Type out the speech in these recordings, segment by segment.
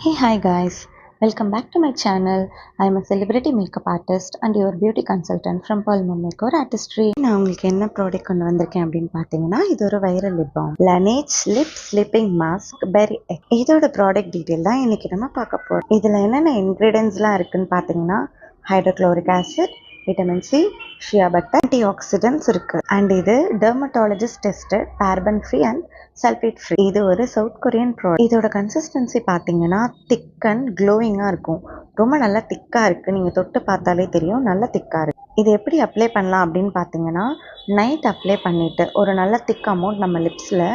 Hey, hi guys, welcome back to my channel. I am a celebrity makeup artist and your beauty consultant from Pearl Mom Makeover Artistry. நான் உங்களுக்கு என்ன product கொண்டு வந்திருக்கேன் அப்படின்னு பார்த்தீங்கன்னா, இது ஒரு viral lip balm Laneige lip sleeping mask berry எக். இதோட ப்ராடக்ட் டீட்டெயில் தான் இன்னைக்கு நம்ம பார்க்க போறோம். இதில் என்னென்ன இன்க்ரீடியன்ஸ்லாம் இருக்குன்னு பார்த்தீங்கன்னா, ஹைட்ரோக்ளோரிக் ஆசிட், விட்டமின் சி, ஷியா பட்டர், ஆன்டி ஆக்சிடென்ட்ஸ் இருக்கு. அண்ட் இது dermatologist tested, paraben free and sulphate free. இது ஒரு சவுத் கொரியன் ப்ராடக்ட். இதோட கன்சிஸ்டன்சி பார்த்தீங்கன்னா திக் அண்ட் க்ளோவிங்காக இருக்கும். ரொம்ப நல்லா திக்காக இருக்குது. நீங்கள் தொட்டு பார்த்தாலே தெரியும், நல்லா திக்காக இருக்குது. இது எப்படி அப்ளை பண்ணலாம் அப்படின்னு பார்த்தீங்கன்னா, நைட் அப்ளை பண்ணிவிட்டு ஒரு நல்ல திக் அமௌண்ட் நம்ம லிப்ஸில்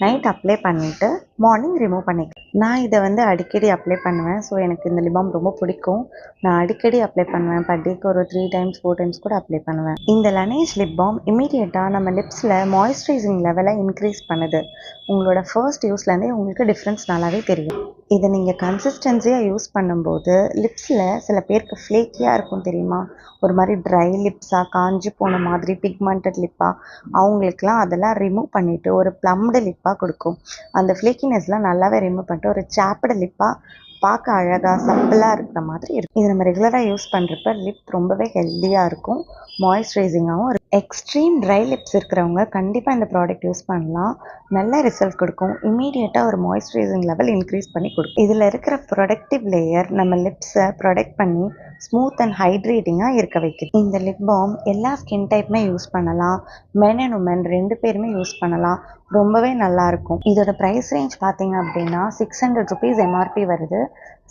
நைட் அப்ளை பண்ணிவிட்டு மார்னிங் ரிமூவ் பண்ணிக்கலாம். நான் இதை அடிக்கடி அப்ளை பண்ணுவேன். ஸோ எனக்கு இந்த லிப் பாம் ரொம்ப பிடிக்கும். நான் அடிக்கடி அப்ளை பண்ணுவேன். பர் டேக்கு ஒரு 3 டைம்ஸ் 4 டைம்ஸ் கூட அப்ளை பண்ணுவேன். இந்த Laneige லிப் பாம் இமீடியட்டாக நம்ம லிப்ஸில் மாய்ஸ்சரைசிங் லெவலை இன்க்ரீஸ் பண்ணுது. உங்களோட ஃபர்ஸ்ட் யூஸ்லேருந்தே உங்களுக்கு டிஃப்ரென்ஸ் நல்லாவே தெரியும். இதை நீங்கள் கன்சிஸ்டன்சியாக யூஸ் பண்ணும்போது லிப்ஸில் சில பேருக்கு ஃப்ளேக்கியாக இருக்கும் தெரியுமா, ஒரு மாதிரி ட்ரை லிப்ஸாக, காஞ்சி போன மாதிரி பிக்மெண்டட் லிப்பாக, அவங்களுக்குலாம் அதெல்லாம் ரிமூவ் பண்ணிவிட்டு ஒரு ப்ளம்டு லிப்பாக கொடுக்கும். அந்த ஃப்ளேக்கினஸ்லாம் நல்லாவே ரிமூவ் பண்ணிட்டு ஒரு சாப்டு லிப்பாக பார்க்க அழகாக சப்பிளாக இருக்கிற மாதிரி இருக்கும். இது நம்ம ரெகுலராக யூஸ் பண்ணுறப்ப லிப் ரொம்பவே ஹெல்த்தியாக இருக்கும், மாய்ஸ்சரைசிங்காகவும் இருக்கும். எக்ஸ்ட்ரீம் ட்ரை லிப்ஸ் இருக்கிறவங்க கண்டிப்பாக இந்த ப்ராடக்ட் யூஸ் பண்ணலாம். நல்ல ரிசல்ட் கொடுக்கும். இமீடியட்டாக ஒரு மாய்ஸ்சரைசிங் லெவல் இன்க்ரீஸ் பண்ணி கொடுக்கும். இதில் இருக்கிற ப்ரொடக்டிவ் லேயர் நம்ம லிப்ஸை ப்ரொடெக்ட் பண்ணி ஸ்மூத் அண்ட் ஹைட்ரேட்டிங்காக இருக்க வைக்குது. இந்த லிப் பாம் எல்லா ஸ்கின் டைப்புமே யூஸ் பண்ணலாம். மென் அண்ட் உமன் 2 பேருமே யூஸ் பண்ணலாம். ரொம்பவே நல்லாயிருக்கும். இதோட ப்ரைஸ் ரேஞ்ச் பார்த்தீங்க அப்படின்னா 600 ருபீஸ் எம்ஆர்பி வருது.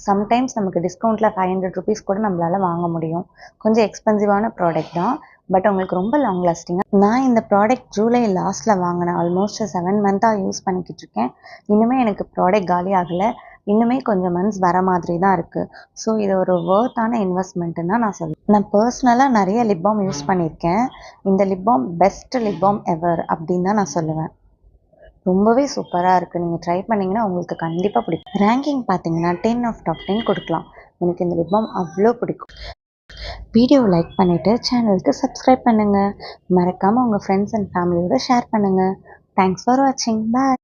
சம்டைம்ஸ் நமக்கு டிஸ்கவுண்ட்டில் 500 ருபீஸ் கூட நம்மளால் வாங்க முடியும். கொஞ்சம் எக்ஸ்பென்சிவான ப்ராடக்ட் தான், பட் உங்களுக்கு ரொம்ப லாங் லாஸ்டிங்காக. நான் இந்த ப்ராடக்ட் ஜூலை லாஸ்ட்டில் வாங்கினேன். ஆல்மோஸ்ட் 7 மந்த்தாக யூஸ் பண்ணிக்கிட்டு இருக்கேன். இன்னுமே எனக்கு ப்ராடக்ட் காலி ஆகலை. இன்னுமே கொஞ்சம் மந்த்ஸ் வர மாதிரி தான் இருக்குது. ஸோ இது ஒரு வொர்த்தான இன்வெஸ்ட்மெண்ட்டுன்னு தான் நான் சொல்லுவேன். நான் பர்சனலாக நிறைய லிப் பாம் யூஸ் பண்ணியிருக்கேன். இந்த lip balm best lip balm ever அப்படின்னு தான் நான் சொல்லுவேன். ரொம்பவே சூப்பராக இருக்குது. நீங்கள் ட்ரை பண்ணிங்கன்னா உங்களுக்கு கண்டிப்பாக பிடிக்கும். ரேங்கிங் பார்த்தீங்கன்னா 10 ஆஃப் டாப் 10 கொடுக்கலாம். எனக்கு இந்த லிப் பாம் அவ்வளோ பிடிக்கும். வீடியோவை லைக் பண்ணிவிட்டு சேனலுக்கு சப்ஸ்கிரைப் பண்ணுங்கள். மறக்காமல் உங்கள் ஃப்ரெண்ட்ஸ் அண்ட் ஃபேமிலியோட ஷேர் பண்ணுங்கள். தேங்க்ஸ் ஃபார் வாட்சிங். பாய்.